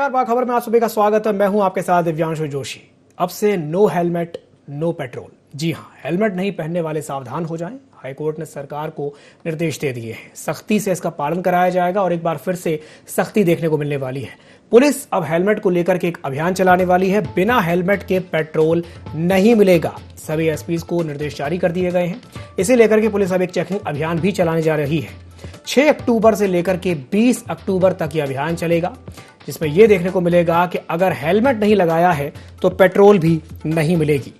नमस्कार, बाखबर में आप सभी का स्वागत है। मैं हूं आपके साथ दिव्यांशु जोशी। अब से नो हेलमेट नो पेट्रोल। जी हां, हेलमेट नहीं पहनने वाले सावधान हो जाएं। हाईकोर्ट ने सरकार को निर्देश दे दिए हैं। सख्ती से इसका पालन कराया जाएगा और एक बार फिर से सख्ती देखने को मिलने वाली है। पुलिस अब हेलमेट को लेकर के एक अभियान चलाने वाली है। बिना हेलमेट के पेट्रोल नहीं मिलेगा। सभी एसपी को निर्देश जारी कर दिए गए हैं। इसे लेकर के पुलिस अब एक चेकिंग अभियान भी चलाने जा रही है। 6 अक्टूबर से लेकर के 20 अक्टूबर तक यह अभियान चलेगा, जिसमें यह देखने को मिलेगा कि अगर हेलमेट नहीं लगाया है तो पेट्रोल भी नहीं मिलेगी।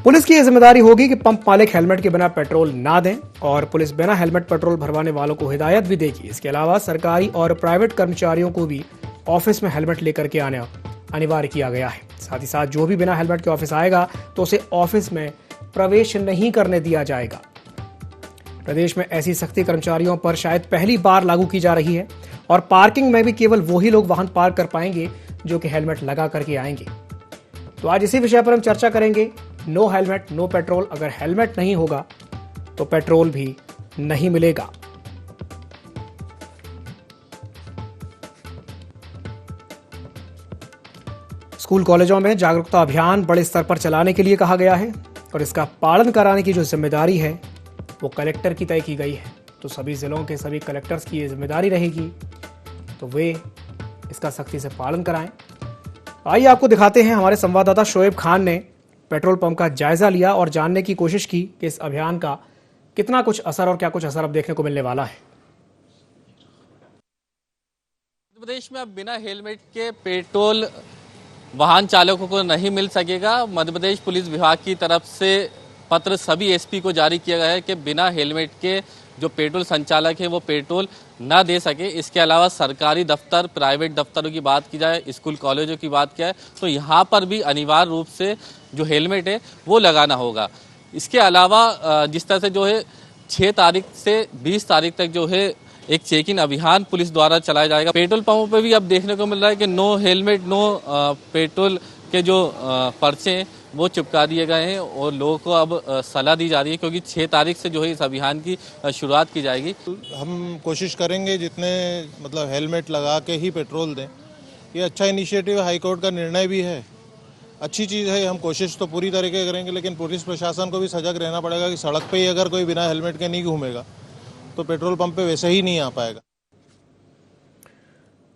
पुलिस की यह जिम्मेदारी होगी कि पंप मालिक हेलमेट के बिना पेट्रोल ना दें और पुलिस बिना हेलमेट पेट्रोल भरवाने वालों को हिदायत भी देगी। इसके अलावा सरकारी और प्राइवेट कर्मचारियों को भी ऑफिस में हेलमेट लेकर के आना अनिवार्य किया गया है। साथ ही साथ जो भी बिना हेलमेट के ऑफिस आएगा तो उसे ऑफिस में प्रवेश नहीं करने दिया जाएगा। प्रदेश में ऐसी सख्ती कर्मचारियों पर शायद पहली बार लागू की जा रही है और पार्किंग में भी केवल वही लोग वाहन पार्क कर पाएंगे जो कि हेलमेट लगा करके आएंगे। तो आज इसी विषय पर हम चर्चा करेंगे। No helmet no petrol. अगर हेलमेट नहीं होगा तो पेट्रोल भी नहीं मिलेगा। स्कूल कॉलेजों में जागरूकता अभियान बड़े स्तर पर चलाने के लिए कहा गया है और इसका पालन कराने की जो जिम्मेदारी है वो कलेक्टर की तय की गई है। तो सभी जिलों के सभी कलेक्टर्स की ये जिम्मेदारी रहेगी, तो वे इसका सख्ती से पालन कराएं। आइए आपको दिखाते हैं। हमारे संवाददाता शोएब खान ने पेट्रोल पंप का जायजा लिया और जानने की कोशिश की कि इस अभियान का कितना कुछ असर और क्या कुछ असर अब देखने को मिलने वाला है। मध्य प्रदेश में अब बिना हेलमेट के पेट्रोल वाहन चालकों को नहीं मिल सकेगा। मध्य प्रदेश पुलिस विभाग की तरफ से पत्र सभी एसपी को जारी किया गया है कि बिना हेलमेट के जो पेट्रोल संचालक है वो पेट्रोल ना दे सके। इसके अलावा सरकारी दफ्तर, प्राइवेट दफ्तरों की बात की जाए, स्कूल कॉलेजों की बात की जाए तो यहाँ पर भी अनिवार्य रूप से जो हेलमेट है वो लगाना होगा। इसके अलावा जिस तरह से जो है 6 तारीख से 20 तारीख तक जो है एक चेकिंग अभियान पुलिस द्वारा चलाया जाएगा। पेट्रोल पंपों पर भी अब देखने को मिल रहा है कि नो हेलमेट नो पेट्रोल के जो पर्चे हैं वो चिपका दिए गए हैं और लोगों को अब सलाह दी जा रही है, क्योंकि 6 तारीख से जो है इस अभियान की शुरुआत की जाएगी। हम कोशिश करेंगे जितने हेलमेट लगा के ही पेट्रोल दें। ये अच्छा इनिशिएटिव है, हाईकोर्ट का निर्णय भी है, अच्छी चीज़ है। हम कोशिश तो पूरी तरीके करेंगे, लेकिन पुलिस प्रशासन को भी सजग रहना पड़ेगा कि सड़क पे ही अगर कोई बिना हेलमेट के नहीं घूमेगा तो पेट्रोल पंप पे वैसे ही नहीं आ पाएगा।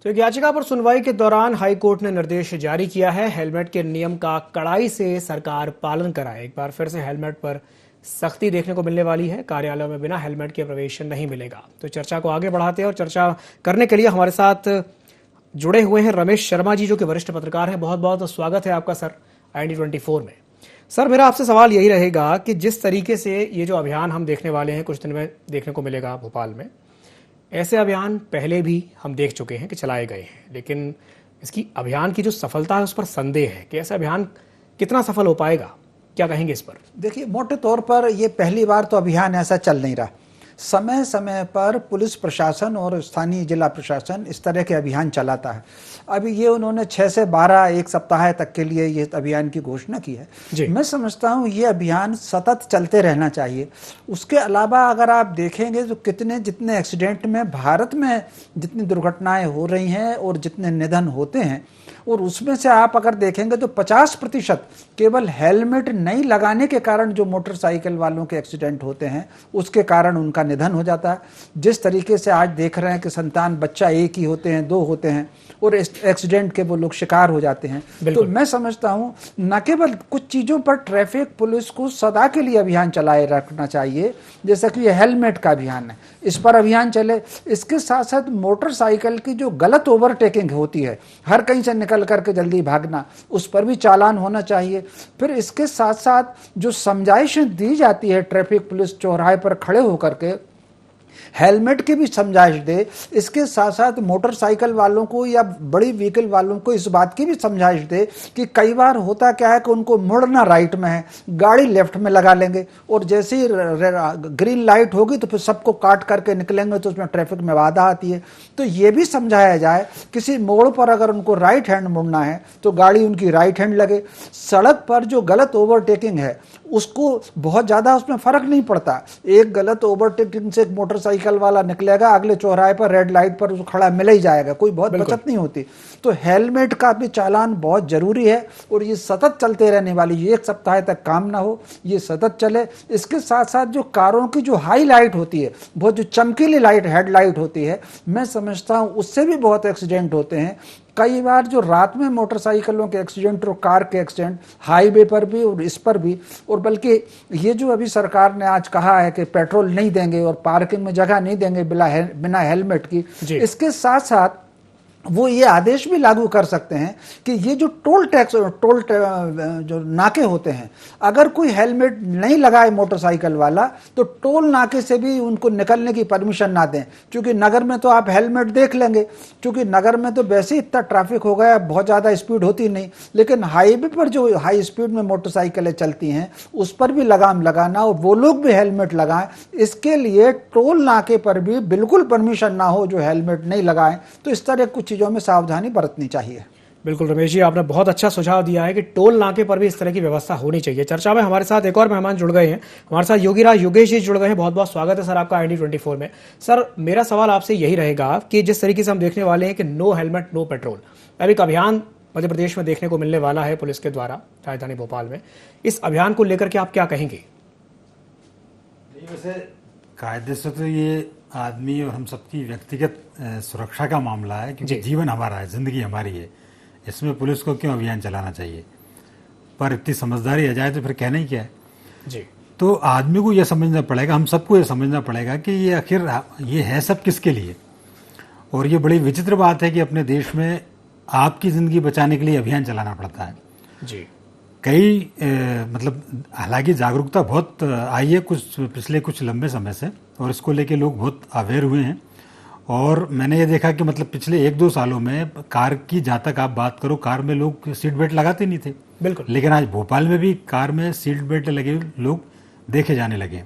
तो एक याचिका पर सुनवाई के दौरान हाईकोर्ट ने निर्देश जारी किया है, हेलमेट के नियम का कड़ाई से सरकार पालन कराए। एक बार फिर से हेलमेट पर सख्ती देखने को मिलने वाली है। कार्यालयों में बिना हेलमेट के प्रवेश नहीं मिलेगा। तो चर्चा को आगे बढ़ाते हैं और चर्चा करने के लिए हमारे साथ जुड़े हुए हैं रमेश शर्मा जी, जो कि वरिष्ठ पत्रकार हैं। बहुत बहुत स्वागत है आपका सर IND24 में। सर, मेरा आपसे सवाल यही रहेगा कि जिस तरीके से ये जो अभियान हम देखने वाले हैं, कुछ दिन में देखने को मिलेगा भोपाल में, ऐसे अभियान पहले भी हम देख चुके हैं कि चलाए गए हैं, लेकिन इसकी अभियान की जो सफलता है उस पर संदेह है कि ऐसा अभियान कितना सफल हो पाएगा। क्या कहेंगे इस पर? देखिए, मोटे तौर पर ये पहली बार तो अभियान ऐसा चल नहीं रहा। समय समय पर पुलिस प्रशासन और स्थानीय जिला प्रशासन इस तरह के अभियान चलाता है। अभी ये उन्होंने 6 से 12 एक सप्ताह तक के लिए ये अभियान की घोषणा की है। मैं समझता हूँ ये अभियान सतत चलते रहना चाहिए। उसके अलावा अगर आप देखेंगे तो जितने एक्सीडेंट में भारत में जितनी दुर्घटनाएं हो रही हैं और जितने निधन होते हैं, और उसमें से आप अगर देखेंगे तो 50% केवल हेलमेट नहीं लगाने के कारण जो मोटरसाइकिल वालों के एक्सीडेंट होते हैं उसके कारण उनका निधन हो जाता है। जिस तरीके से आज देख रहे हैं कि संतान बच्चा एक ही होते हैं, 2 होते हैं और एक्सीडेंट के वो लोग शिकार हो जाते हैं। तो मैं समझता हूँ न केवल कुछ चीज़ों पर ट्रैफिक पुलिस को सदा के लिए अभियान चलाए रखना चाहिए, जैसा कि ये हेलमेट का अभियान है, इस पर अभियान चले। इसके साथ साथ मोटरसाइकिल की जो गलत ओवरटेकिंग होती है, हर कहीं से निकल करके जल्दी भागना, उस पर भी चालान होना चाहिए। फिर इसके साथ साथ जो समझाइशें दी जाती है ट्रैफिक पुलिस चौराहे पर खड़े होकर के, हेलमेट की भी समझाइश दे। इसके साथ साथ मोटरसाइकिल वालों को या बड़ी व्हीकल वालों को इस बात की भी समझाइश दे कि कई बार होता क्या है कि उनको मुड़ना राइट में है, गाड़ी लेफ्ट में लगा लेंगे और जैसे ही ग्रीन लाइट होगी तो फिर सबको काट करके निकलेंगे, तो उसमें ट्रैफिक में बाधा आती है। तो ये भी समझाया जाए, किसी मोड़ पर अगर उनको राइट हैंड मुड़ना है तो गाड़ी उनकी राइट हैंड लगे। सड़क पर जो गलत ओवरटेकिंग है उसको बहुत ज़्यादा उसमें फ़र्क नहीं पड़ता। एक गलत ओवरटेकिंग से एक मोटरसाइकिल वाला निकलेगा, अगले चौराहे पर रेड लाइट पर उसको खड़ा मिल ही जाएगा, कोई बहुत बचत नहीं होती। तो हेलमेट का भी चालान बहुत ज़रूरी है और ये सतत चलते रहने वाली, ये एक सप्ताह तक काम ना हो, ये सतत चले। इसके साथ साथ जो कारों की जो हाई लाइट होती है, बहुत जो चमकीली लाइट हेडलाइट होती है, मैं समझता हूँ उससे भी बहुत एक्सीडेंट होते हैं। कई बार जो रात में मोटरसाइकिलों के एक्सीडेंट और कार के एक्सीडेंट हाईवे पर भी और इस पर भी, और बल्कि ये जो अभी सरकार ने आज कहा है कि पेट्रोल नहीं देंगे और पार्किंग में जगह नहीं देंगे बिना हेलमेट की, इसके साथ साथ वो ये आदेश भी लागू कर सकते हैं कि ये जो टोल जो नाके होते हैं, अगर कोई हेलमेट नहीं लगाए मोटरसाइकिल वाला तो टोल नाके से भी उनको निकलने की परमिशन ना दें। क्योंकि नगर में तो आप हेलमेट देख लेंगे, क्योंकि नगर में तो वैसे ही इतना ट्रैफिक हो गया, बहुत ज़्यादा स्पीड होती नहीं, लेकिन हाईवे पर जो हाई स्पीड में मोटरसाइकिलें चलती हैं उस पर भी लगाम लगाना और वो लोग भी हेलमेट लगाएं। इसके लिए टोल नाके पर भी बिल्कुल परमिशन ना हो जो हेलमेट नहीं लगाएं। तो इस तरह कुछ चीज़ों में सावधानी बरतनी चाहिए। बिल्कुल रमेश जी, आपने बहुत अच्छा सुझाव दिया है कि टोल नाके पर भी इस तरह की व्यवस्था होनी चाहिए। चर्चा में हमारे साथ एक और मेहमान जुड़ गए हैं, हमारे साथ योगीराज योगेश जी जुड़ गए हैं। बहुत बहुत स्वागत है सर आपका ID24 में। सर, मेरा सवाल आपसे यही रहेगा कि जिस तरीके से हम देखने वाले हैं कि नो हेलमेट नो पेट्रोल, अब एक अभियान मध्य प्रदेश में देखने को मिलने वाला है पुलिस के द्वारा राजधानी भोपाल में, इस अभियान को लेकर के आप क्या कहेंगे? वैसे कायदे से तो ये आदमी और हम सबकी व्यक्तिगत सुरक्षा का मामला है, क्योंकि जीवन हमारा है, जिंदगी हमारी है, इसमें पुलिस को क्यों अभियान चलाना चाहिए? पर इतनी समझदारी आ जाए तो फिर कहना ही क्या है जी। तो आदमी को यह समझना पड़ेगा, हम सबको यह समझना पड़ेगा कि ये आखिर ये है सब किसके लिए। और ये बड़ी विचित्र बात है कि अपने देश में आपकी ज़िंदगी बचाने के लिए अभियान चलाना पड़ता है जी। कई मतलब हालांकि जागरूकता बहुत आई है पिछले कुछ लंबे समय से, और इसको लेके लोग बहुत अवेयर हुए हैं। और मैंने ये देखा कि मतलब पिछले 1-2 सालों में कार की, जहाँ तक आप बात करो, कार में लोग सीट बेल्ट लगाते नहीं थे, बिल्कुल, लेकिन आज भोपाल में भी कार में सीट बेल्ट लगे लोग देखे जाने लगे।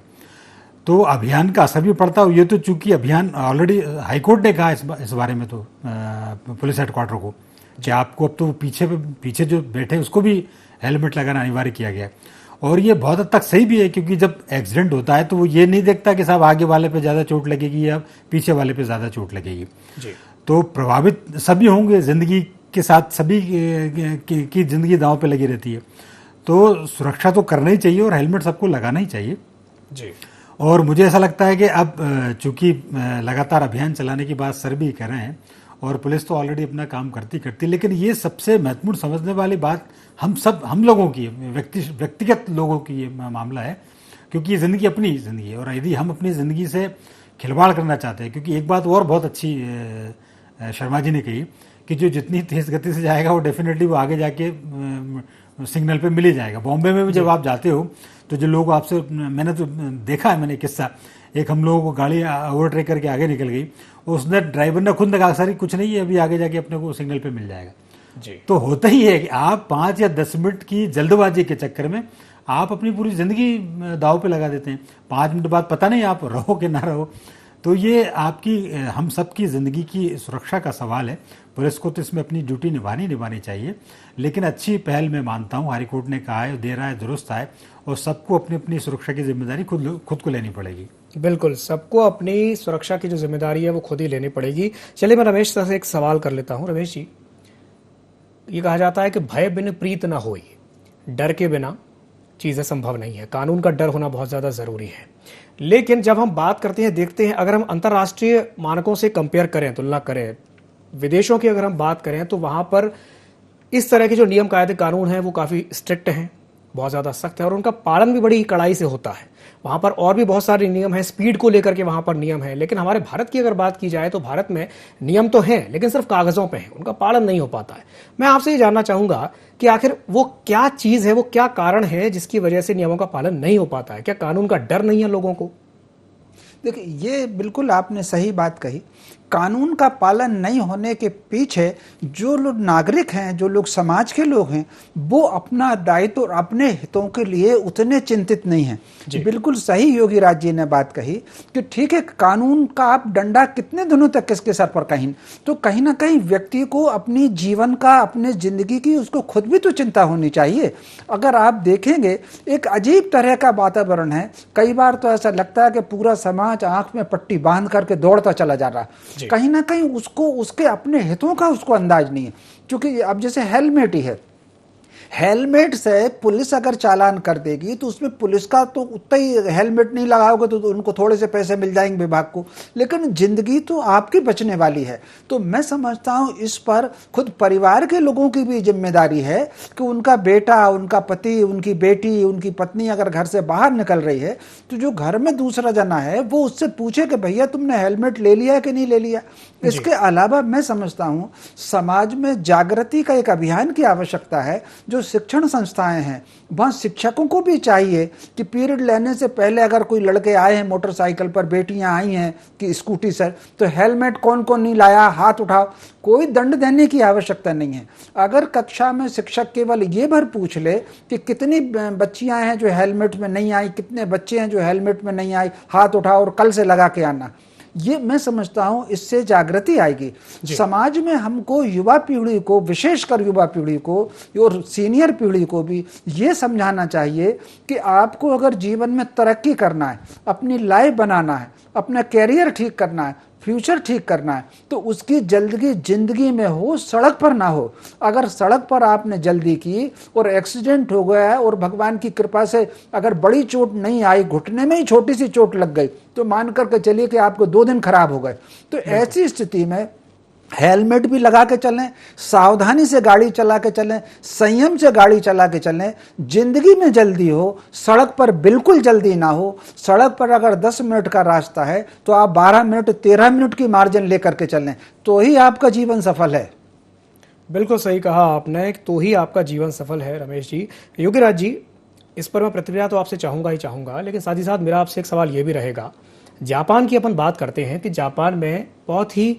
तो अभियान का असर भी पड़ता है। ये तो चूंकि अभियान ऑलरेडी हाईकोर्ट ने कहा इस बारे में तो पुलिस हेडक्वार्टर को कि आपको अब तो पीछे जो बैठे उसको भी हेलमेट लगाना अनिवार्य किया गया। और ये बहुत हद तक सही भी है, क्योंकि जब एक्सीडेंट होता है तो वो ये नहीं देखता कि साहब आगे वाले पे ज़्यादा चोट लगेगी या पीछे वाले पे ज़्यादा चोट लगेगी जी। तो प्रभावित सभी होंगे, ज़िंदगी के साथ सभी की ज़िंदगी दांव पे लगी रहती है। तो सुरक्षा तो करना ही चाहिए और हेलमेट सबको लगाना ही चाहिए जी। और मुझे ऐसा लगता है कि अब चूंकि लगातार अभियान चलाने की बात सर भी कर रहे हैं और पुलिस तो ऑलरेडी अपना काम करती, लेकिन ये सबसे महत्वपूर्ण समझने वाली बात हम लोगों की, व्यक्तिगत लोगों की ये मामला है, क्योंकि ये ज़िंदगी अपनी ज़िंदगी है। और यदि हम अपनी ज़िंदगी से खिलवाड़ करना चाहते हैं, क्योंकि एक बात और बहुत अच्छी शर्मा जी ने कही कि जो जितनी तेज़ गति से जाएगा वो डेफिनेटली वो आगे जाके सिग्नल पे मिल ही जाएगा। बॉम्बे में भी जब आप जाते हो तो जो लोग आपसे, मैंने तो देखा है, मैंने किस्सा, एक हम लोगों को गाड़ी ओवरटेक करके आगे निकल गई, उसने ड्राइवर ने खुद कहा सर कुछ नहीं है, अभी आगे जाके अपने को सिग्नल पे मिल जाएगा जी। तो होता ही है कि आप 5 या 10 मिनट की जल्दबाजी के चक्कर में आप अपनी पूरी जिंदगी दाव पे लगा देते हैं। 5 मिनट बाद पता नहीं आप रहो कि ना रहो। तो ये आपकी, हम सबकी ज़िंदगी की सुरक्षा का सवाल है। पुलिस को तो इसमें अपनी ड्यूटी निभानी चाहिए, लेकिन अच्छी पहल मैं मानता हूँ, हाई कोर्ट ने कहा है, दे रहा है, दुरुस्त है, और सबको अपनी अपनी सुरक्षा की जिम्मेदारी खुद को लेनी पड़ेगी। बिल्कुल, सबको अपनी सुरक्षा की जो जिम्मेदारी है वो खुद ही लेनी पड़ेगी। चलिए मैं रमेश से एक सवाल कर लेता हूँ। रमेश जी, ये कहा जाता है कि भय बिन प्रीत ना होई, डर के बिना चीज़ें संभव नहीं है, कानून का डर होना बहुत ज़्यादा ज़रूरी है। लेकिन जब हम बात करते हैं, देखते हैं, अगर हम अंतर्राष्ट्रीय मानकों से कंपेयर करें, तुलना करें, विदेशों की अगर हम बात करें, तो वहाँ पर इस तरह के जो नियम कायदे कानून हैं वो काफ़ी स्ट्रिक्ट हैं, बहुत ज़्यादा सख्त है, और उनका पालन भी बड़ी कड़ाई से होता है। वहाँ पर और भी बहुत सारे नियम हैं, स्पीड को लेकर के वहाँ पर नियम है। लेकिन हमारे भारत की अगर बात की जाए तो भारत में नियम तो हैं, लेकिन सिर्फ कागज़ों पे हैं, उनका पालन नहीं हो पाता है। मैं आपसे ये जानना चाहूँगा कि आखिर वो क्या चीज़ है, वो क्या कारण है जिसकी वजह से नियमों का पालन नहीं हो पाता है? क्या कानून का डर नहीं है लोगों को? देखिए, ये बिल्कुल आपने सही बात कही कानून का पालन नहीं होने के पीछे जो लोग नागरिक हैं, जो लोग समाज के लोग हैं, वो अपना दायित्व और अपने हितों के लिए उतने चिंतित नहीं हैं। बिल्कुल सही योगी राज जी ने बात कही कि ठीक है, कानून का आप डंडा कितने दिनों तक किसके सर पर कहीं, तो कहीं ना कहीं व्यक्ति को अपनी जीवन का, अपने जिंदगी की उसको खुद भी तो चिंता होनी चाहिए। अगर आप देखेंगे एक अजीब तरह का वातावरण है, कई बार तो ऐसा लगता है कि पूरा समाज आंख में पट्टी बांध करके दौड़ता चला जा रहा है। कहीं ना कहीं उसको उसके अपने हितों का उसको अंदाज नहीं है। क्योंकि अब जैसे हेलमेट ही है, हेलमेट से पुलिस अगर चालान कर देगी तो उसमें पुलिस का तो उतना ही, हेलमेट नहीं लगाओगे तो उनको थोड़े से पैसे मिल जाएंगे विभाग को, लेकिन जिंदगी तो आपकी बचने वाली है। तो मैं समझता हूं इस पर खुद परिवार के लोगों की भी जिम्मेदारी है कि उनका बेटा, उनका पति, उनकी बेटी, उनकी पत्नी अगर घर से बाहर निकल रही है तो जो घर में दूसरा जना है वो उससे पूछे कि भैया तुमने हेलमेट ले लिया है कि नहीं ले लिया। इसके अलावा मैं समझता हूं समाज में जागृति का एक अभियान की आवश्यकता है। जो शिक्षण संस्थाएं हैं वहां शिक्षकों को भी चाहिए कि पीरियड लेने से पहले अगर कोई लड़के आए हैं मोटरसाइकिल पर, बेटियां आई हैं कि स्कूटी से, तो हेलमेट कौन कौन नहीं लाया, हाथ उठाओ। कोई दंड देने की आवश्यकता नहीं है। अगर कक्षा में शिक्षक केवल ये भर पूछ ले कि कितनी बच्चियां हैं जो हेलमेट में नहीं आई, कितने बच्चे हैं जो हेलमेट में नहीं आई, हाथ उठाओ और कल से लगा के आना, ये मैं समझता हूं इससे जागृति आएगी। समाज में हमको, युवा पीढ़ी को, विशेषकर युवा पीढ़ी को और सीनियर पीढ़ी को भी ये समझाना चाहिए कि आपको अगर जीवन में तरक्की करना है, अपनी लाइफ बनाना है, अपना कैरियर ठीक करना है, फ्यूचर ठीक करना है, तो उसकी जल्दी जिंदगी में हो, सड़क पर ना हो। अगर सड़क पर आपने जल्दी की और एक्सीडेंट हो गया है और भगवान की कृपा से अगर बड़ी चोट नहीं आई, घुटने में ही छोटी सी चोट लग गई, तो मान करके चलिए कि आपको 2 दिन खराब हो गए। तो ऐसी स्थिति में हेलमेट भी लगा के चलें, सावधानी से गाड़ी चला के चलें, संयम से गाड़ी चला के चलें। जिंदगी में जल्दी हो, सड़क पर बिल्कुल जल्दी ना हो। सड़क पर अगर 10 मिनट का रास्ता है तो आप 12 मिनट 13 मिनट की मार्जिन लेकर के चलें, तो ही आपका जीवन सफल है। बिल्कुल सही कहा आपने, तो ही आपका जीवन सफल है। रमेश जी, योगी राज जी, इस पर मैं प्रतिक्रिया तो आपसे चाहूंगा ही चाहूंगा, लेकिन साथ ही साथ मेरा आपसे एक सवाल ये भी रहेगा। जापान की अपन बात करते हैं कि जापान में बहुत ही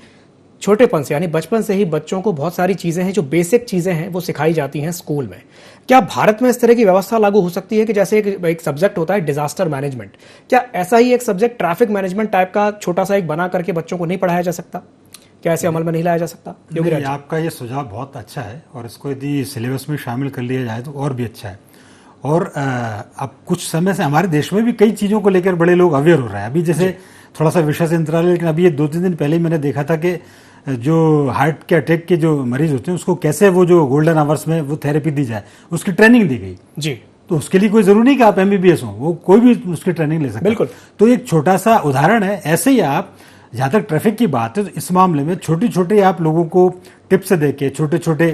छोटेपन से, यानी बचपन से ही बच्चों को बहुत सारी चीजें हैं, जो बेसिक चीजें हैं वो सिखाई जाती हैं स्कूल में। क्या भारत में इस तरह की व्यवस्था लागू हो सकती है कि जैसे एक सब्जेक्ट होता है डिजास्टर मैनेजमेंट, क्या ऐसा ही एक सब्जेक्ट ट्रैफिक मैनेजमेंट टाइप का छोटा सा एक बना करके बच्चों को नहीं पढ़ाया जा सकता? क्या ऐसे अमल में नहीं लाया जा सकता? आपका ये सुझाव बहुत अच्छा है और इसको यदि सिलेबस में शामिल कर लिया जाए तो और भी अच्छा है। और अब कुछ समय से हमारे देश में भी कई चीज़ों को लेकर बड़े लोग अवेयर हो रहे हैं। अभी जैसे थोड़ा सा विषय से अंतराल है, लेकिन अभी ये 2-3 दिन पहले ही मैंने देखा था कि जो हार्ट के अटैक के जो मरीज होते हैं उसको कैसे वो जो गोल्डन आवर्स में वो थेरेपी दी जाए, उसकी ट्रेनिंग दी गई जी। तो उसके लिए कोई जरूरी नहीं कि आप MBBS हो, वो कोई भी उसकी ट्रेनिंग ले सकता है। बिल्कुल। तो एक छोटा सा उदाहरण है। ऐसे ही आप, जहां तक ट्रैफिक की बात है, तो इस मामले में छोटे छोटे आप लोगों को टिप्स देके, छोटे छोटे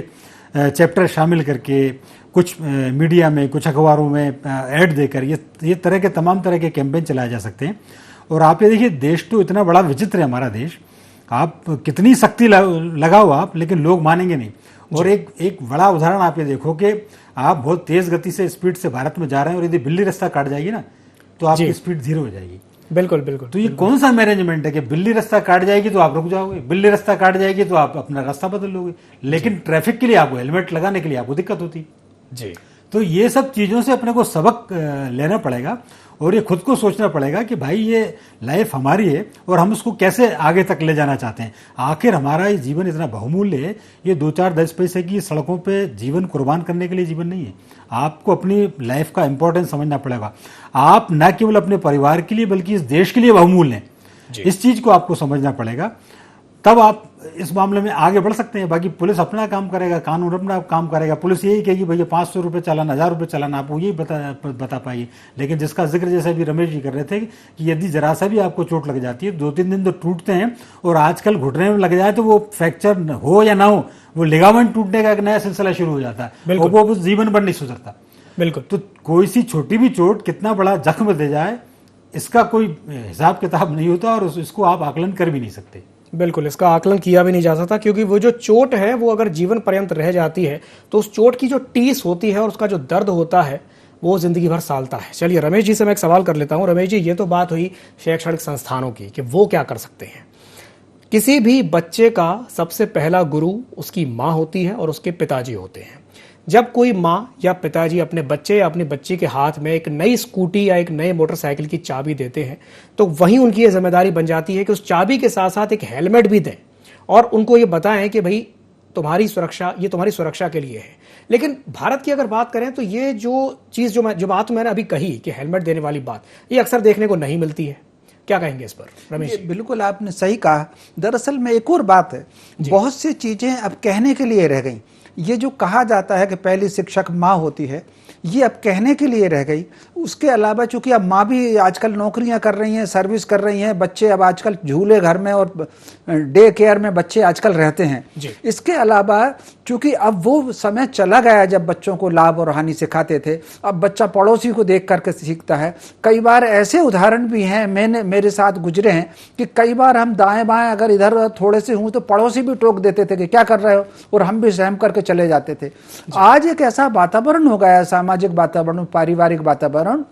चैप्टर शामिल करके, कुछ मीडिया में, कुछ अखबारों में ऐड देकर ये तरह के तमाम तरह के कैंपेन चलाए जा सकते हैं। और आप ये देखिए, देश तो इतना बड़ा विचित्र है हमारा देश, आप कितनी सख्ती लगाओ आप, लेकिन लोग मानेंगे नहीं। और एक बड़ा उदाहरण आप ये देखो कि आप बहुत तेज गति से स्पीड से भारत में जा रहे हैं और यदि बिल्ली रास्ता काट जाएगी ना तो आपकी स्पीड 0 हो जाएगी। बिल्कुल बिल्कुल। तो ये कौन सा मैनेजमेंट है कि बिल्ली रास्ता काट जाएगी तो आप रुक जाओगे, बिल्ली रास्ता काट जाएगी तो आप अपना रास्ता बदल लोगे, लेकिन ट्रैफिक के लिए आपको हेलमेट लगाने के लिए आपको दिक्कत होती जी। तो ये सब चीजों से अपने को सबक लेना पड़ेगा और ये खुद को सोचना पड़ेगा कि भाई ये लाइफ हमारी है और हम उसको कैसे आगे तक ले जाना चाहते हैं। आखिर हमारा ये जीवन इतना बहुमूल्य है, ये 2-4-10 पैसे की सड़कों पे जीवन कुर्बान करने के लिए जीवन नहीं है। आपको अपनी लाइफ का इंपॉर्टेंस समझना पड़ेगा। आप न केवल अपने परिवार के लिए बल्कि इस देश के लिए बहुमूल्य हैं, इस चीज को आपको समझना पड़ेगा, तब आप इस मामले में आगे बढ़ सकते हैं। बाकी पुलिस अपना काम करेगा, कानून अपना काम करेगा। पुलिस यही कहेगी भैया 500 रुपये चालान, 1000 रुपये चालान, आपको यही बता पाइए। लेकिन जिसका जिक्र जैसे भी रमेश जी कर रहे थे कि यदि जरा सा भी आपको चोट लग जाती है, 2-3 दिन तो टूटते हैं, और आजकल घुटने में लग जाए तो वो फ्रैक्चर हो या ना हो, वो लिगामेंट टूटने का एक नया सिलसिला शुरू हो जाता है और वो जीवन भर नहीं सुधरता। बिल्कुल। तो कोई सी छोटी भी चोट कितना बड़ा जख्म दे जाए, इसका कोई हिसाब किताब नहीं होता और इसको आप आकलन कर भी नहीं सकते। बिल्कुल, इसका आकलन किया भी नहीं जा सकता, क्योंकि वो जो चोट है वो अगर जीवन पर्यंत रह जाती है तो उस चोट की जो टीस होती है और उसका जो दर्द होता है वो जिंदगी भर सालता है। चलिए रमेश जी से मैं एक सवाल कर लेता हूं। रमेश जी, ये तो बात हुई शैक्षणिक संस्थानों की कि वो क्या कर सकते हैं। किसी भी बच्चे का सबसे पहला गुरु उसकी माँ होती है और उसके पिताजी होते हैं। जब कोई माँ या पिताजी अपने बच्चे या अपनी बच्ची के हाथ में एक नई स्कूटी या एक नए मोटरसाइकिल की चाबी देते हैं तो वहीं उनकी ये जिम्मेदारी बन जाती है कि उस चाबी के साथ साथ एक हेलमेट भी दें और उनको ये बताएं कि भाई तुम्हारी सुरक्षा, ये तुम्हारी सुरक्षा के लिए है। लेकिन भारत की अगर बात करें तो ये जो चीज़ जो बात मैंने अभी कही कि हेलमेट देने वाली बात, ये अक्सर देखने को नहीं मिलती है। क्या कहेंगे इस पर रमेश जी? बिल्कुल आपने सही कहा। दरअसल में एक और बात है, बहुत सी चीजें अब कहने के लिए रह गई। ये जो कहा जाता है कि पहली शिक्षक माँ होती है, ये अब कहने के लिए रह गई। उसके अलावा चूंकि अब माँ भी आजकल नौकरियां कर रही हैं, सर्विस कर रही हैं, बच्चे अब आजकल झूले घर में और डे केयर में बच्चे आजकल रहते हैं। इसके अलावा चूंकि अब वो समय चला गया जब बच्चों को लाभ और हानि सिखाते थे, अब बच्चा पड़ोसी को देख करके सीखता है। कई बार ऐसे उदाहरण भी हैं, मेरे साथ गुजरे हैं कि कई बार हम दाएं बाएं अगर इधर थोड़े से हूं तो पड़ोसी भी टोक देते थे कि क्या कर रहे हो, और हम भी सहम करके चले जाते थे। आज एक ऐसा वातावरण हो गया है, सामाजिक वातावरण, पारिवारिक वातावरण,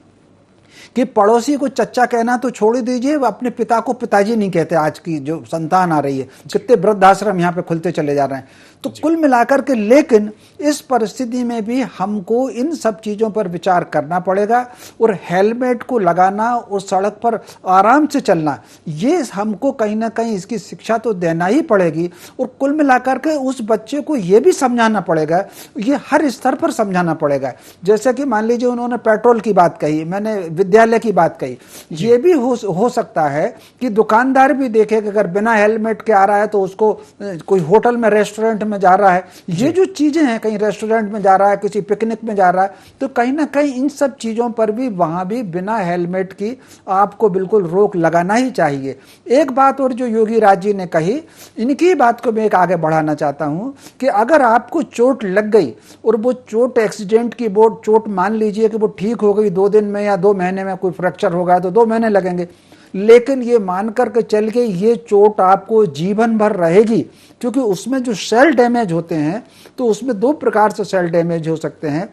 कि पड़ोसी को चच्चा कहना तो छोड़ दीजिए, अपने पिता को पिताजी नहीं कहते। आज की जो संतान आ रही है, कितने वृद्धाश्रम यहाँ पे खुलते चले जा रहे हैं। तो कुल मिलाकर के, लेकिन इस परिस्थिति में भी हमको इन सब चीजों पर विचार करना पड़ेगा और हेलमेट को लगाना और सड़क पर आराम से चलना, ये हमको कहीं ना कहीं इसकी शिक्षा तो देना ही पड़ेगी। और कुल मिलाकर के उस बच्चे को ये भी समझाना पड़ेगा, ये हर स्तर पर समझाना पड़ेगा। जैसे कि मान लीजिए उन्होंने पेट्रोल की बात कही, मैंने विद्यालय की बात कही, ये भी हो सकता है कि दुकानदार भी देखे कि अगर बिना हेलमेट के आ रहा है तो उसको कोई होटल में, रेस्टोरेंट में जा रहा है, ये जो चीजें हैं, कहीं रेस्टोरेंट में जा रहा है, किसी पिकनिक में जा रहा है, तो कहीं ना कहीं इन सब चीजों पर भी वहां भी बिना हेलमेट की आपको बिल्कुल रोक लगाना ही चाहिए। एक बात और जो योगी राज जी ने कही, इनकी बात को मैं एक आगे बढ़ाना चाहता हूं कि अगर आपको चोट लग गई और वो चोट एक्सीडेंट की चोट मान लीजिए कि वो ठीक हो गई 2 दिन में या 2 महीने में, कोई फ्रैक्चर हो गया तो 2 महीने लगेंगे, लेकिन ये मान करके चल के ये चोट आपको जीवन भर रहेगी, क्योंकि उसमें जो सेल डैमेज होते हैं तो उसमें 2 प्रकार से सेल डैमेज हो सकते हैं।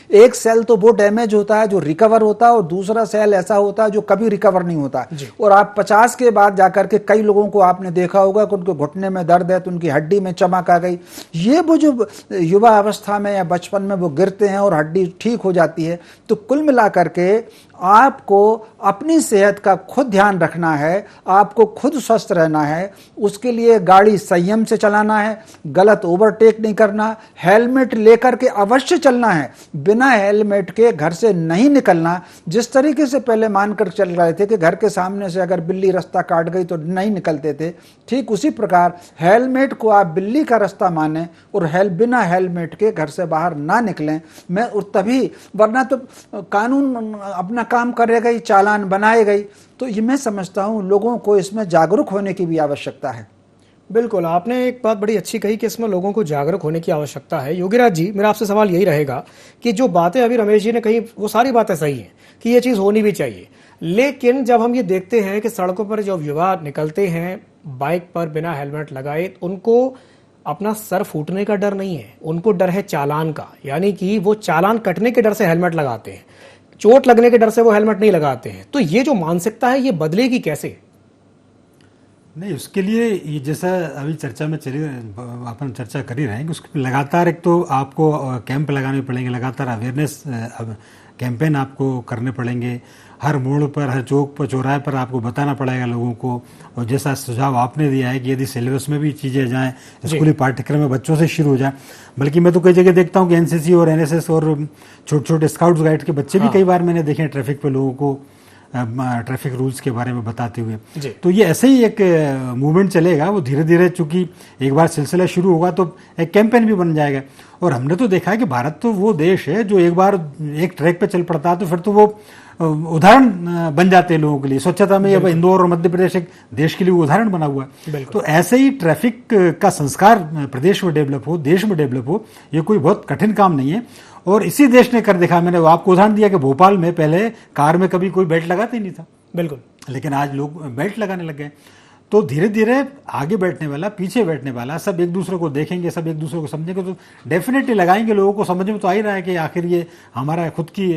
एक सेल तो वो डैमेज होता है जो रिकवर होता है, और दूसरा सेल ऐसा होता है जो कभी रिकवर नहीं होता। और आप 50 के बाद जाकर के, कई लोगों को आपने देखा होगा कि उनके घुटने में दर्द है तो उनकी हड्डी में चमक आ गई। ये वो जो युवा अवस्था में या बचपन में वो गिरते हैं और हड्डी ठीक हो जाती है। तो कुल मिलाकर के आपको अपनी सेहत का खुद ध्यान रखना है, आपको खुद स्वस्थ रहना है। उसके लिए गाड़ी संयम से चलाना है, गलत ओवरटेक नहीं करना, हेलमेट लेकर के अवश्य चलना है, बिना हेलमेट के घर से नहीं निकलना। जिस तरीके से पहले मानकर चल रहे थे कि घर के सामने से अगर बिल्ली रास्ता काट गई तो नहीं निकलते थे, ठीक उसी प्रकार हेलमेट को आप बिल्ली का रास्ता माने और बिना हेलमेट के घर से बाहर ना निकलें। तभी, वरना तो कानून अपना काम करेगा ही, चालान बनाएगा ही। तो ये मैं समझता हूं लोगों को इसमें जागरूक होने की भी आवश्यकता है। बिल्कुल, आपने एक बात बड़ी अच्छी कही कि इसमें लोगों को जागरूक होने की आवश्यकता है। योगीराज जी, मेरा आपसे सवाल यही रहेगा कि जो बातें अभी रमेश जी ने कही वो सारी बातें सही हैं कि ये चीज़ होनी भी चाहिए, लेकिन जब हम ये देखते हैं कि सड़कों पर जो युवा निकलते हैं बाइक पर बिना हेलमेट लगाए, उनको अपना सर फूटने का डर नहीं है, उनको डर है चालान का। यानी कि वो चालान कटने के डर से हेलमेट लगाते हैं, चोट लगने के डर से वो हेलमेट नहीं लगाते हैं। तो ये जो मानसिकता है ये बदलेगी कैसे? नहीं, उसके लिए ये जैसा अभी चर्चा में चली, अपन चर्चा कर ही रहे हैं कि उसके लगातार एक तो आपको कैंप लगाने पड़ेंगे, लगातार अवेयरनेस कैंपेन आपको करने पड़ेंगे। हर मोड़ पर, हर चौक पर, चौराहे पर आपको बताना पड़ेगा लोगों को। और जैसा सुझाव आपने दिया है कि यदि सिलेबस में भी चीज़ें जाएं, स्कूली पाठ्यक्रम में बच्चों से शुरू हो जाए। बल्कि मैं तो कई जगह देखता हूँ कि एनसीसी और एनएसएस और छोटे छोटे स्काउट्स गाइड के बच्चे भी कई बार मैंने देखे हैं ट्रैफिक पे लोगों को ट्रैफिक रूल्स के बारे में बताते हुए। तो ये ऐसे ही एक मूवमेंट चलेगा, वो धीरे धीरे, चूंकि एक बार सिलसिला शुरू होगा तो एक कैंपेन भी बन जाएगा। और हमने तो देखा है कि भारत तो वो देश है जो एक बार एक ट्रैक पे चल पड़ता है तो फिर तो वो उदाहरण बन जाते हैं लोगों के लिए। स्वच्छता में अब इंदौर और मध्य प्रदेश एक देश के लिए उदाहरण बना हुआ है। तो ऐसे ही ट्रैफिक का संस्कार प्रदेश में डेवलप हो, देश में डेवलप हो, ये कोई बहुत कठिन काम नहीं है। और इसी देश ने कर दिखा। मैंने आपको उदाहरण दिया कि भोपाल में पहले कार में कभी कोई बेल्ट लगाते ही नहीं था, बिल्कुल, लेकिन आज लोग बेल्ट लगाने लग गए। तो धीरे धीरे आगे बैठने वाला, पीछे बैठने वाला, सब एक दूसरे को देखेंगे, सब एक दूसरे को समझेंगे तो डेफिनेटली लगाएंगे। लोगों को समझ में तो आ ही रहा है कि आखिर ये हमारा खुद की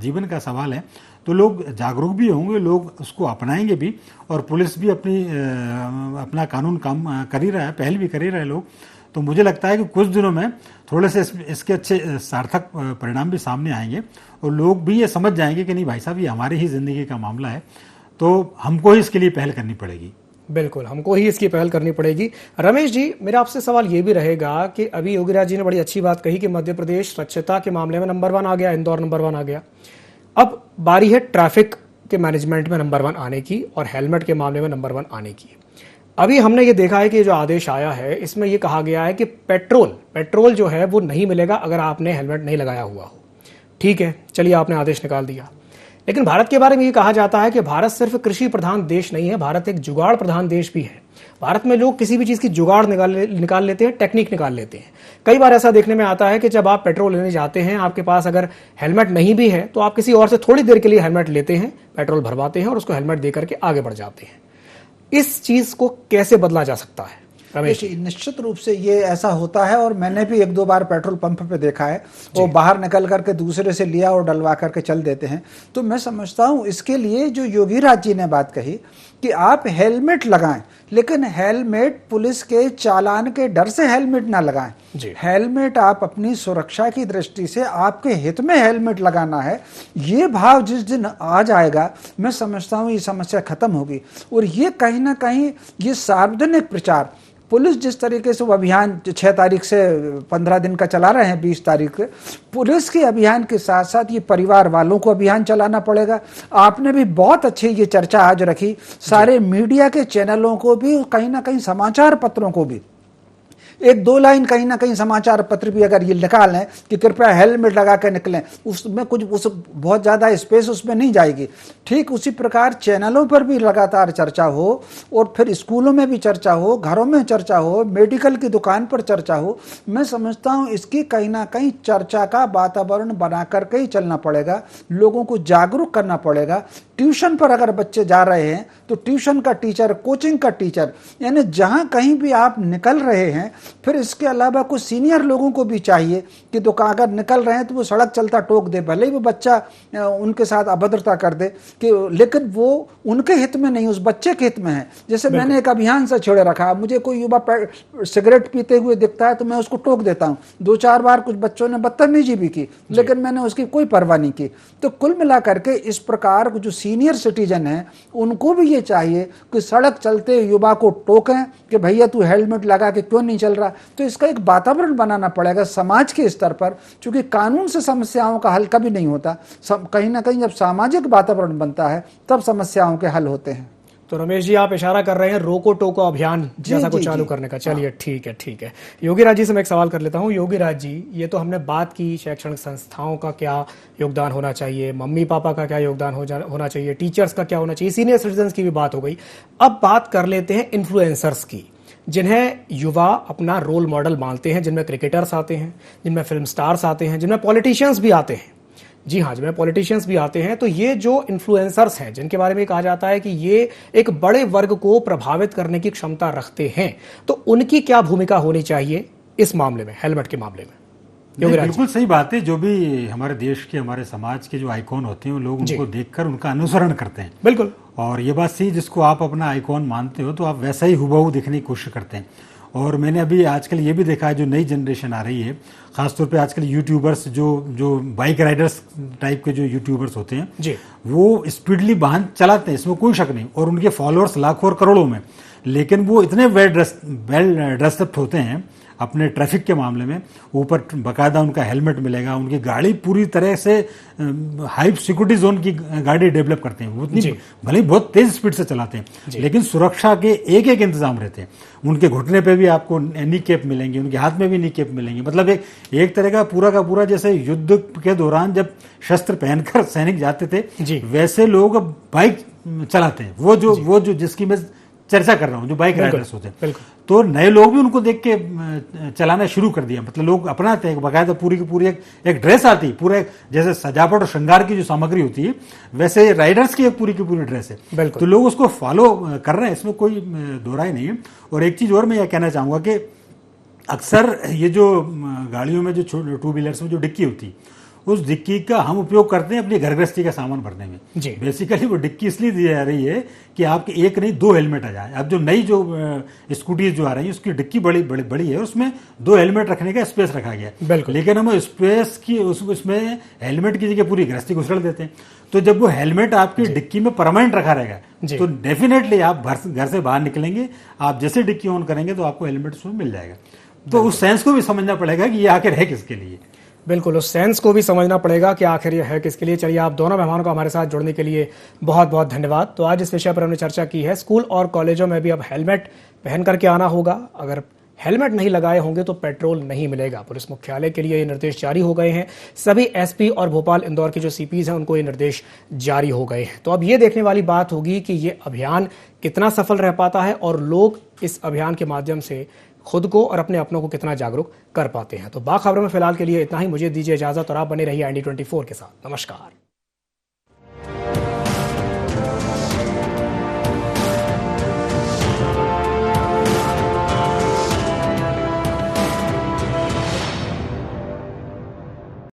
जीवन का सवाल है। तो लोग जागरूक भी होंगे, लोग उसको अपनाएंगे भी, और पुलिस भी अपना कानून काम कर ही रहा है, पहल भी कर ही रहे हैं लोग। तो मुझे लगता है कि कुछ दिनों में थोड़े से इसके अच्छे सार्थक परिणाम भी सामने आएंगे और लोग भी ये समझ जाएंगे कि नहीं भाई साहब, ये हमारी ही ज़िंदगी का मामला है, तो हमको ही इसके लिए पहल करनी पड़ेगी। बिल्कुल, हमको ही इसकी पहल करनी पड़ेगी। रमेश जी, मेरा आपसे सवाल ये भी रहेगा कि अभी योगीराज जी ने बड़ी अच्छी बात कही कि मध्य प्रदेश स्वच्छता के मामले में नंबर 1 आ गया, इंदौर नंबर 1 आ गया। अब बारी है ट्रैफिक के मैनेजमेंट में नंबर 1 आने की और हेलमेट के मामले में नंबर 1 आने की। अभी हमने ये देखा है कि जो आदेश आया है इसमें ये कहा गया है कि पेट्रोल जो है वो नहीं मिलेगा अगर आपने हेलमेट नहीं लगाया हुआ हो। ठीक है, चलिए आपने आदेश निकाल दिया, लेकिन भारत के बारे में ये कहा जाता है कि भारत सिर्फ कृषि प्रधान देश नहीं है, भारत एक जुगाड़ प्रधान देश भी है। भारत में लोग किसी भी चीज की जुगाड़ निकाल लेते हैं, टेक्निक निकाल लेते हैं। कई बार ऐसा देखने में आता है कि जब आप पेट्रोल लेने जाते हैं, आपके पास अगर हेलमेट नहीं भी है तो आप किसी और से थोड़ी देर के लिए हेलमेट लेते हैं, पेट्रोल भरवाते हैं और उसको हेलमेट दे करके आगे बढ़ जाते हैं। इस चीज को कैसे बदला जा सकता है रमेश? निश्चित रूप से ये ऐसा होता है और मैंने भी 1-2 बार पेट्रोल पंप पे देखा है, वो बाहर निकल करके दूसरे से लिया और डलवा करके चल देते हैं। तो मैं समझता हूँ इसके लिए जो योगीराज जी ने बात कही कि आप हेलमेट लगाएं, लेकिन हेलमेट पुलिस के चालान के डर से हेलमेट ना लगाएं। हेलमेट आप अपनी सुरक्षा की दृष्टि से, आपके हित में हेलमेट लगाना है, ये भाव जिस दिन आ जाएगा मैं समझता हूँ ये समस्या खत्म होगी। और ये कहीं ना कहीं ये सार्वजनिक प्रचार, पुलिस जिस तरीके से वो अभियान 6 तारीख से 15 दिन का चला रहे हैं, 20 तारीख से पुलिस के अभियान के साथ साथ ये परिवार वालों को अभियान चलाना पड़ेगा। आपने भी बहुत अच्छी ये चर्चा आज रखी, सारे मीडिया के चैनलों को भी, कहीं ना कहीं समाचार पत्रों को भी 1-2 लाइन कहीं ना कहीं समाचार पत्र भी अगर ये निकाल लें कि कृपया हेलमेट लगा कर निकलें, उसमें कुछ बहुत ज़्यादा स्पेस उसमें नहीं जाएगी। ठीक उसी प्रकार चैनलों पर भी लगातार चर्चा हो और फिर स्कूलों में भी चर्चा हो, घरों में चर्चा हो, मेडिकल की दुकान पर चर्चा हो। मैं समझता हूँ इसकी कहीं ना कहीं चर्चा का वातावरण बना करके ही चलना पड़ेगा, लोगों को जागरूक करना पड़ेगा। ट्यूशन पर अगर बच्चे जा रहे हैं तो ट्यूशन का टीचर, कोचिंग का टीचर, यानी जहाँ कहीं भी आप निकल रहे हैं, फिर इसके अलावा कुछ सीनियर लोगों को भी चाहिए कि दुकान अगर निकल रहे हैं तो वो सड़क चलता टोक दे, भले ही वो बच्चा उनके साथ अभद्रता कर दे, कि लेकिन वो उनके हित में नहीं, उस बच्चे के हित में है। जैसे मैंने एक अभियान से छेड़े रखा, मुझे कोई युवा सिगरेट पीते हुए दिखता है तो मैं उसको टोक देता हूँ। 2-4 बार कुछ बच्चों ने बदतमीजी भी की, लेकिन मैंने उसकी कोई परवाह नहीं की। तो कुल मिलाकर के इस प्रकार जो सीनियर सिटीजन है उनको भी ये चाहिए कि सड़क चलते युवा को टोकें कि भैया तू हेलमेट लगा के क्यों नहीं चल रहा। तो इसका एक वातावरण बनाना पड़ेगा समाज के स्तर पर, क्योंकि कानून से समस्याओं का हल कभी नहीं होता। कहीं ना कहीं जब सामाजिक वातावरण बनता है तब समस्याओं के हल होते हैं। तो रमेश जी, आप इशारा कर रहे हैं रोको टोको अभियान जैसा कुछ चालू करने का। चलिए ठीक है। योगीराज जी से मैं एक सवाल कर लेता हूं। योगीराज जी, ये तो हमने बात की शैक्षणिक संस्थाओं का क्या योगदान होना चाहिए, मम्मी पापा का क्या योगदान होना चाहिए, टीचर्स का क्या होना चाहिए, सीनियर सिटीजन की भी बात हो गई। अब बात कर लेते हैं इन्फ्लुएंसर्स की, जिन्हें युवा अपना रोल मॉडल मानते हैं, जिनमें क्रिकेटर्स आते हैं, जिनमें फिल्म स्टार्स आते हैं, जिनमें पॉलिटिशियंस भी आते हैं। जी हाँ, जिनमें पॉलिटिशियंस भी आते हैं। तो ये जो इन्फ्लुएंसर्स हैं, जिनके बारे में कहा जाता है कि ये एक बड़े वर्ग को प्रभावित करने की क्षमता रखते हैं, तो उनकी क्या भूमिका होनी चाहिए इस मामले में, हेलमेट के मामले में? बिल्कुल सही बात है। जो भी हमारे देश के, हमारे समाज के जो आइकॉन होते हैं, लोग उनको देखकर उनका अनुसरण करते हैं। बिल्कुल। और ये बात सही, जिसको आप अपना आइकॉन मानते हो तो आप वैसा ही हुबहू दिखने की कोशिश करते हैं। और मैंने अभी आजकल ये भी देखा है, जो नई जनरेशन आ रही है, खासतौर पे आजकल यूट्यूबर्स, जो बाइक राइडर्स टाइप के जो यूट्यूबर्स होते हैं जी, वो स्पीडली वाहन चलाते हैं, इसमें कोई शक नहीं, और उनके फॉलोअर्स लाखों और करोड़ों में, लेकिन वो इतने वेल ड्रेसअप होते हैं अपने ट्रैफिक के मामले में। ऊपर बाकायदा उनका हेलमेट मिलेगा, उनकी गाड़ी पूरी तरह से हाई सिक्योरिटी जोन की गाड़ी डेवलप करते हैं, वो उतनी भले ही बहुत तेज स्पीड से चलाते हैं, लेकिन सुरक्षा के एक इंतजाम रहते हैं। उनके घुटने पे भी आपको नी कैप मिलेंगे, उनके हाथ में भी नी कैप मिलेंगे। मतलब एक तरह का पूरा जैसे युद्ध के दौरान जब शस्त्र पहनकर सैनिक जाते थे, वैसे लोग बाइक चलाते हैं। वो जो जिसकी मैं चर्चा कर रहा हूँ, जो बाइक राइडर्स होते हैं, तो नए लोग भी उनको देख के चलाना शुरू कर दिया। मतलब लोग अपनाते हैं, बाकायदा पूरी की पूरी एक ड्रेस आती है, पूरा जैसे सजावट और श्रृंगार की जो सामग्री होती है, वैसे राइडर्स की एक पूरी की पूरी ड्रेस है। तो लोग उसको फॉलो कर रहे हैं, इसमें कोई दो राय नहीं है। और एक चीज और मैं यह कहना चाहूंगा कि अक्सर ये जो गाड़ियों में जो 2 व्हीलर्स में जो डिक्की होती है, उस डिक्की का हम उपयोग करते हैं अपनी घर गृहस्थी का सामान भरने में। जी। बेसिकली वो डिक्की इसलिए दी जा रही है कि आपके एक नहीं 2 हेलमेट आ जाए। अब जो नई जो स्कूटीज जो आ रही है उसकी डिक्की बड़ी बड़ी बड़ी है, उसमें 2 हेलमेट रखने का स्पेस रखा गया है। बिल्कुल। लेकिन हम स्पेस की उसमें हेलमेट की जगह पूरी गृहस्थी घुसड़ देते हैं। तो जब वो हेलमेट आपकी डिक्की में परमानेंट रखा रहेगा तो डेफिनेटली आप घर से बाहर निकलेंगे, आप जैसे डिक्की ऑन करेंगे तो आपको हेलमेट उसमें मिल जाएगा। तो उस सेंस को भी समझना पड़ेगा कि ये आखिर है किसके लिए। बिल्कुल, उस सेंस को भी समझना पड़ेगा कि आखिर ये है किसके लिए। चलिए, आप दोनों मेहमानों को हमारे साथ जुड़ने के लिए बहुत बहुत धन्यवाद। तो आज इस विषय पर हमने चर्चा की है, स्कूल और कॉलेजों में भी अब हेलमेट पहन करके आना होगा। अगर हेलमेट नहीं लगाए होंगे तो पेट्रोल नहीं मिलेगा। पुलिस मुख्यालय के लिए ये निर्देश जारी हो गए हैं। सभी एसपी और भोपाल इंदौर के जो सीपीज हैं उनको ये निर्देश जारी हो गए हैं। तो अब ये देखने वाली बात होगी कि ये अभियान कितना सफल रह पाता है और लोग इस अभियान के माध्यम से खुद को और अपने अपनों को कितना जागरूक कर पाते हैं। तो बाखबरों में फिलहाल के लिए इतना ही। मुझे दीजिए इजाजत और आप बने रहिए IND24 के साथ। नमस्कार।